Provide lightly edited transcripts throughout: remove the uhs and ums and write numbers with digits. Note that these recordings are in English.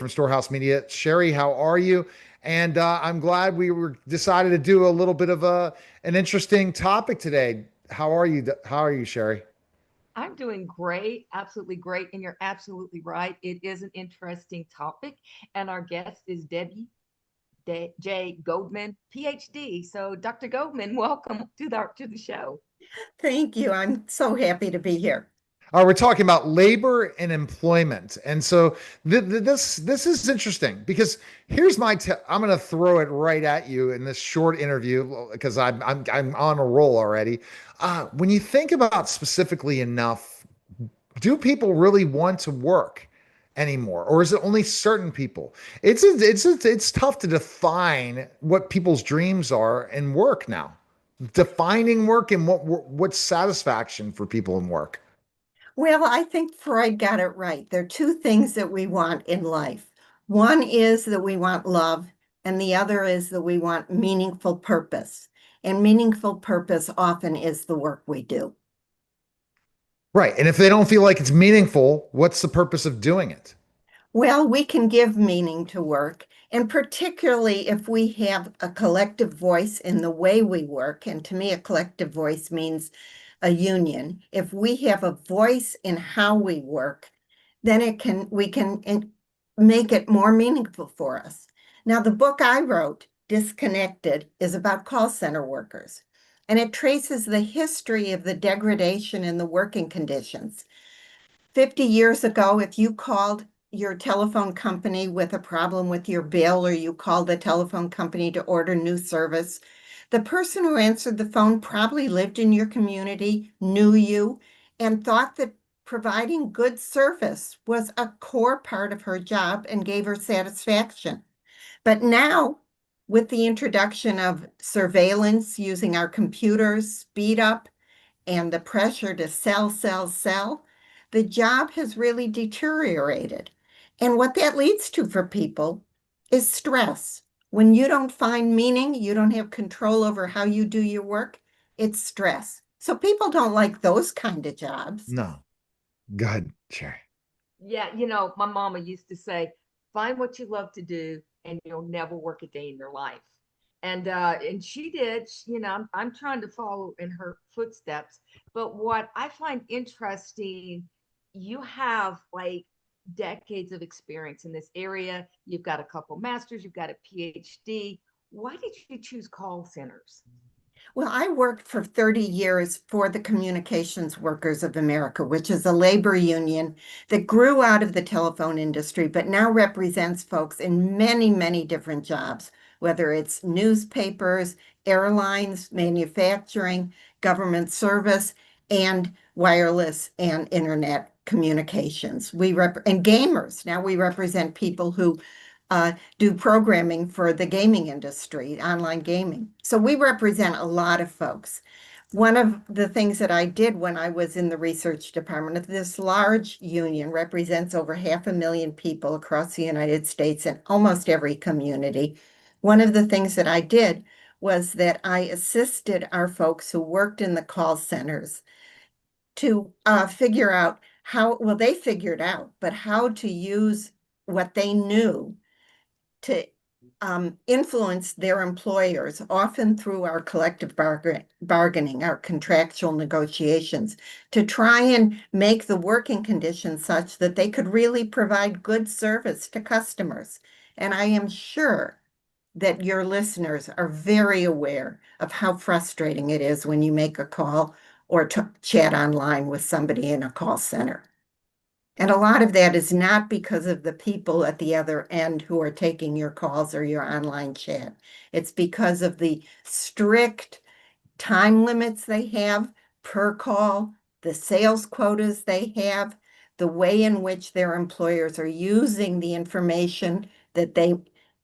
from Storehouse Media. Sherrie, how are you? And I'm glad we were decided to do a little bit of an interesting topic today. How are you? How are you, Sherrie? I'm doing great, absolutely great. And you're absolutely right. It is an interesting topic. And our guest is Debbie J. Goldman, PhD. So, Dr. Goldman, welcome to the show. Thank you. I'm so happy to be here. We're talking about labor and employment, and so this is interesting because here's I'm going to throw it right at you in this short interview because I'm on a roll already. When you think about specifically enough, do people really want to work anymore, or is it only certain people? It's tough to define what people's dreams are in work now. Defining work and what's satisfaction for people in work. Well, I think Freud got it right. There are two things that we want in life. One is that we want love, and the other is that we want meaningful purpose. And meaningful purpose often is the work we do. Right. And if they don't feel like it's meaningful, what's the purpose of doing it? Well, we can give meaning to work, and particularly if we have a collective voice in the way we work. And to me, a collective voice means a union. If we have a voice in how we work, then we can make it more meaningful for us. Now, the book I wrote, Disconnected, is about call center workers, and it traces the history of the degradation in the working conditions. 50 years ago, if you called your telephone company with a problem with your bill, or you called the telephone company to order new service, the person who answered the phone probably lived in your community, knew you, and thought that providing good service was a core part of her job and gave her satisfaction. But now, with the introduction of surveillance using our computers, speed up, and the pressure to sell, sell, sell, the job has really deteriorated. And what that leads to for people is stress. When you don't find meaning, you don't have control over how you do your work, it's stress. So people don't like those kind of jobs. No. Go ahead, Sherry. Yeah, my mama used to say, find what you love to do and you'll never work a day in your life. And she did, I'm trying to follow in her footsteps. But what I find interesting, you have like decades of experience in this area. You've got a couple masters, you've got a PhD. Why did you choose call centers? Well, I worked for 30 years for the Communications Workers of America, which is a labor union that grew out of the telephone industry, but now represents folks in many, many different jobs, whether it's newspapers, airlines, manufacturing, government service, and wireless and internet communications. And gamers. Now we represent people who do programming for the gaming industry, online gaming. So we represent a lot of folks. One of the things that I did when I was in the research department of this large union represents over 500,000 people across the United States in almost every community. One of the things that I did was that I assisted our folks who worked in the call centers to figure out well, they figured out, but how to use what they knew to influence their employers, often through our collective bargaining, our contractual negotiations, to try and make the working conditions such that they could really provide good service to customers. And I am sure that your listeners are very aware of how frustrating it is when you make a call or chat online with somebody in a call center. And a lot of that is not because of the people at the other end who are taking your calls or your online chat. It's because of the strict time limits they have per call, the sales quotas they have, the way in which their employers are using the information that they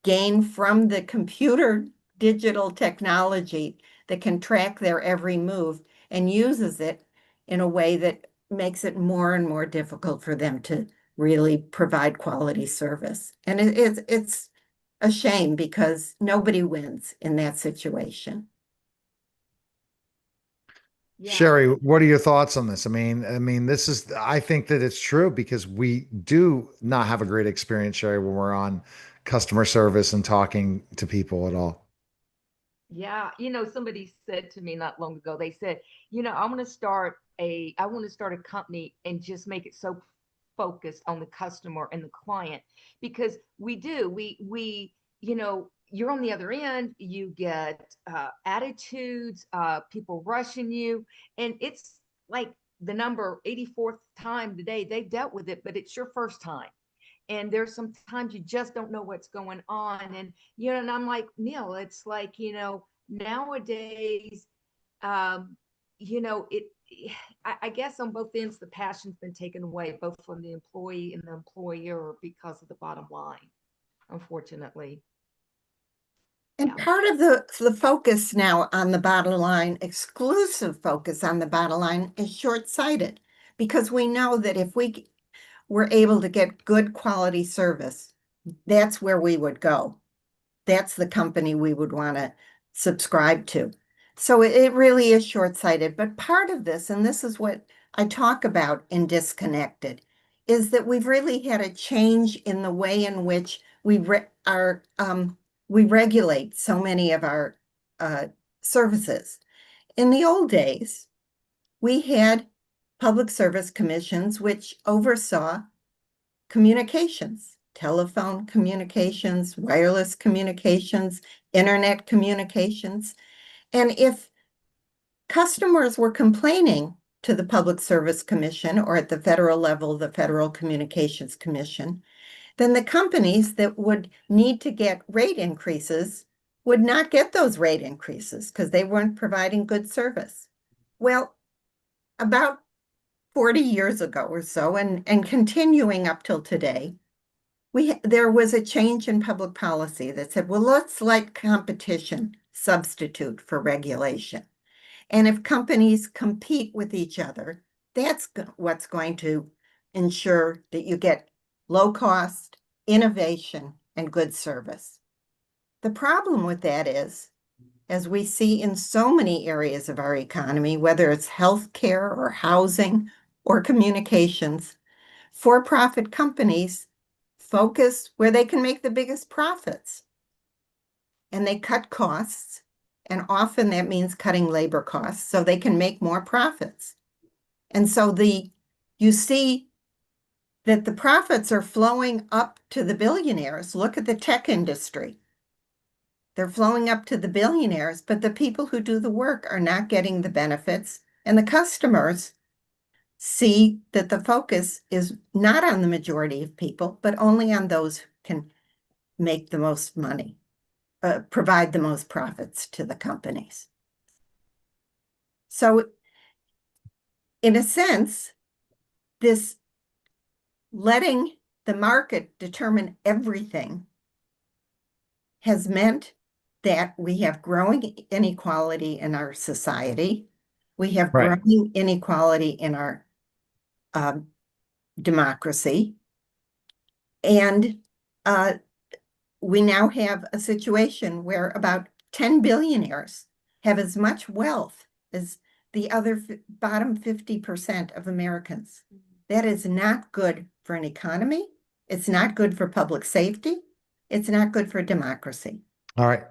gain from the computer digital technology that can track their every move and uses it in a way that makes it more and more difficult for them to really provide quality service. And it's a shame because nobody wins in that situation. Yeah. Sherrie, what are your thoughts on this? I think that it's true because we do not have a great experience, Sherrie, when we're on customer service and talking to people at all. Yeah, somebody said to me not long ago, they said, I want to start a company and just make it so focused on the customer and the client because we do. You're on the other end, you get attitudes, people rushing you, and it's like the number 84th time today they've dealt with it, but it's your first time, and there's sometimes you just don't know what's going on. And and I'm like, Neil, it's like, nowadays, um it I guess on both ends the passion's been taken away, both from the employee and the employer, because of the bottom line, unfortunately. And Yeah. part of the focus now on the bottom line, exclusive focus on the bottom line, is short-sighted because we know that if we were able to get good quality service, that's where we would go. That's the company we would want to subscribe to. So it really is short-sighted. But part of this, and this is what I talk about in Disconnected, is that we've really had a change in the way in which we regulate so many of our services. In the old days, we had public service commissions which oversaw communications, telephone communications, wireless communications, internet communications. And if customers were complaining to the Public Service Commission, or at the federal level, the Federal Communications Commission, then the companies that would need to get rate increases would not get those rate increases because they weren't providing good service. Well, about 40 years ago or so, and continuing up till today, there was a change in public policy that said, well, let's let competition substitute for regulation. And if companies compete with each other, that's what's going to ensure that you get low cost, innovation, and good service. The problem with that is, as we see in so many areas of our economy, whether it's healthcare or housing or communications, for-profit companies focus where they can make the biggest profits, and they cut costs, and often that means cutting labor costs so they can make more profits. And so you see that the profits are flowing up to the billionaires. Look at the tech industry. They're flowing up to the billionaires, but the people who do the work are not getting the benefits, and the customers see that the focus is not on the majority of people, but only on those who can make the most money, provide the most profits to the companies. So in a sense, this letting the market determine everything has meant that we have growing inequality in our society. We have Right. growing inequality in our democracy. And we now have a situation where about 10 billionaires have as much wealth as the other bottom 50% of Americans. That is not good for an economy. It's not good for public safety. It's not good for democracy. All right.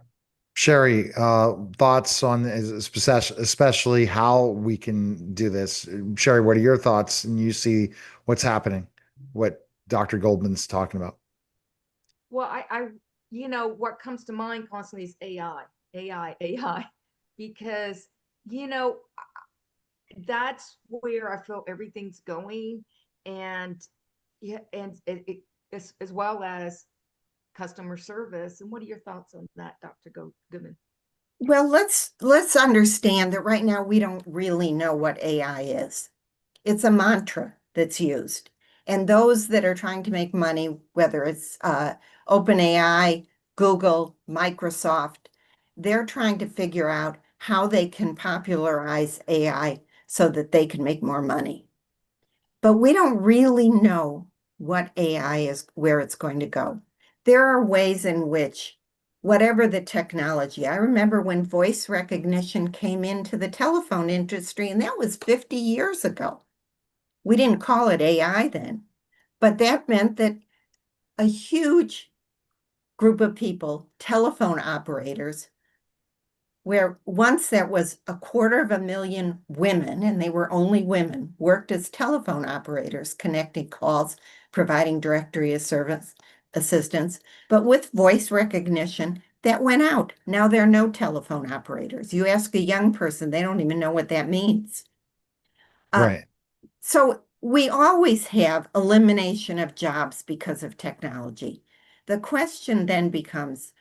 Sherrie, thoughts on especially how we can do this? Sherrie, what are your thoughts? And you see what's happening, what Dr. Goldman's talking about. Well, what comes to mind constantly is AI, AI, AI, because, you know, that's where I feel everything's going. And yeah, and as well as customer service. And what are your thoughts on that, Dr. Goodman? Well, let's understand that right now we don't really know what AI is. It's a mantra that's used. And those that are trying to make money, whether it's OpenAI, Google, Microsoft, they're trying to figure out how they can popularize AI so that they can make more money. But we don't really know what AI is, where it's going to go. There are ways in which whatever the technology. I remember when voice recognition came into the telephone industry, and that was 50 years ago. We didn't call it AI then, but that meant that a huge group of people, telephone operators, where once there was 250,000 women, and they were only women, worked as telephone operators, connecting calls, providing directory of service assistance. But with voice recognition, that went out. Now there are no telephone operators. You ask a young person, they don't even know what that means. Uh, Right. so we always have elimination of jobs because of technology. The question then becomes,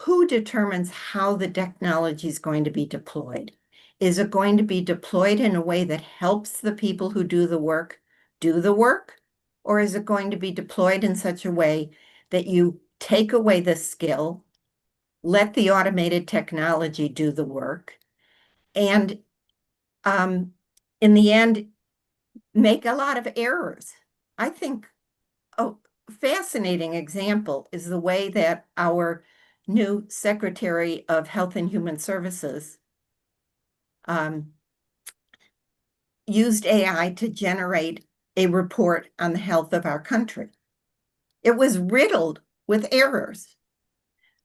who determines how the technology is going to be deployed? Is it going to be deployed in a way that helps the people who do the work? Or is it going to be deployed in such a way that you take away the skill, let the automated technology do the work, and in the end, make a lot of errors? I think a fascinating example is the way that our new Secretary of Health and Human Services used AI to generate a report on the health of our country. It was riddled with errors.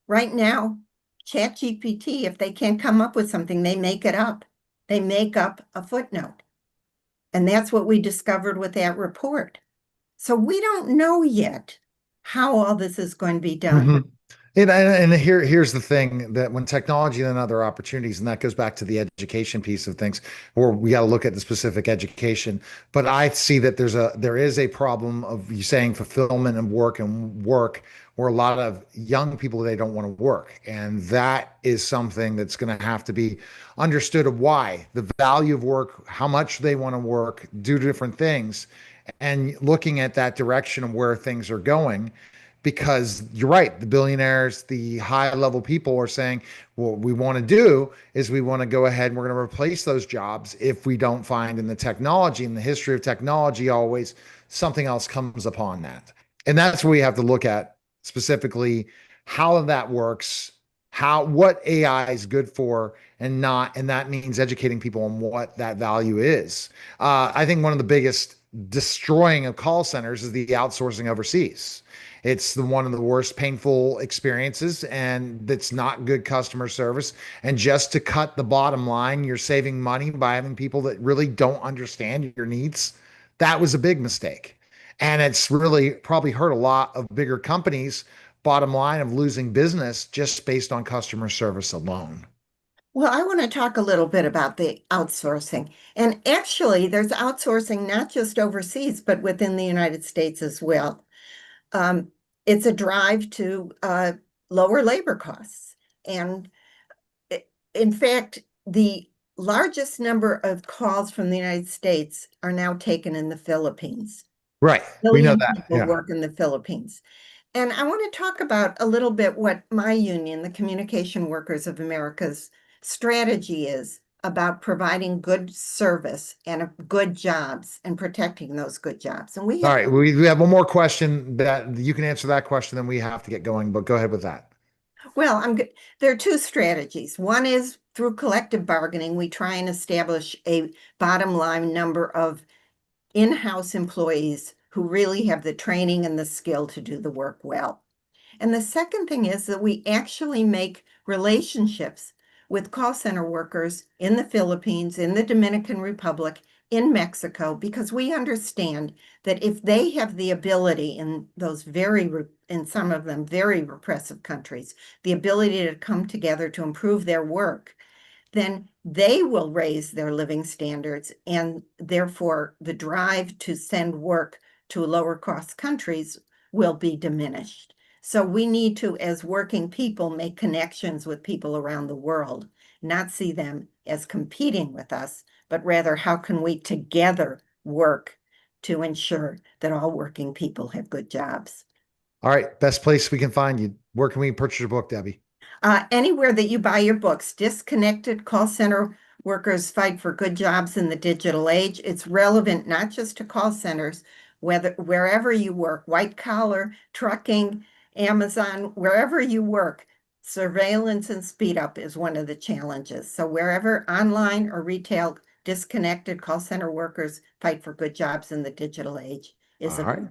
Right now, ChatGPT, if they can't come up with something, they make it up. They make up a footnote. And that's what we discovered with that report. So we don't know yet how all this is going to be done. Mm-hmm. And here's the thing, that when technology and other opportunities, and that goes back to the education piece of things, where we got to look at the specific education. But I see that there is a problem of, you saying, fulfillment and work, where a lot of young people, they don't want to work, and that is something that's going to have to be understood, of why the value of work, how much they want to work, do different things, and looking at that direction of where things are going. Because you're right, the billionaires, the high level people are saying, what we want to do is we want to go ahead and we're going to replace those jobs if we don't find in the technology, in the history of technology, always something else comes upon that. And that's what we have to look at specifically, how that works, what AI is good for and not. And that means educating people on what that value is. I think one of the biggest destroying of call centers is the outsourcing overseas. It's one of the worst painful experiences, and that's not good customer service. And just to cut the bottom line, you're saving money by having people that really don't understand your needs. That was a big mistake. And it's really probably hurt a lot of bigger companies, bottom line, of losing business just based on customer service alone. Well, I want to talk a little bit about the outsourcing. And actually, there's outsourcing not just overseas, but within the United States as well. It's a drive to lower labor costs. And in fact, the largest number of calls from the United States are now taken in the Philippines. Right. We know Million that. people Yeah. work in the Philippines. And I want to talk about a little bit what my union, the Communication Workers of America's strategy is about providing good service and good jobs and protecting those good jobs. And we All have, right. We have one more question that you can answer that question, then we have to get going, but go ahead with that. well, there are two strategies. One is through collective bargaining, we try and establish a bottom line number of in-house employees who really have the training and the skill to do the work well. And the second thing is that we actually make relationships with call center workers in the Philippines, in the Dominican Republic, in Mexico, because we understand that if they have the ability in those in some of them very repressive countries, the ability to come together to improve their work, then they will raise their living standards, and therefore the drive to send work to lower cost countries will be diminished. So we need to, as working people, make connections with people around the world, not see them as competing with us, but rather how can we together work to ensure that all working people have good jobs. All right. Best place we can find you. Where can we purchase your book, Debbie? Anywhere that you buy your books. Disconnected Call Center Workers Fight for Good Jobs in the Digital Age. It's relevant not just to call centers, wherever you work, white collar, trucking, Amazon, wherever you work. Surveillance and speed up is one of the challenges. So wherever online or retail disconnected call center workers fight for good jobs in the digital age is All right.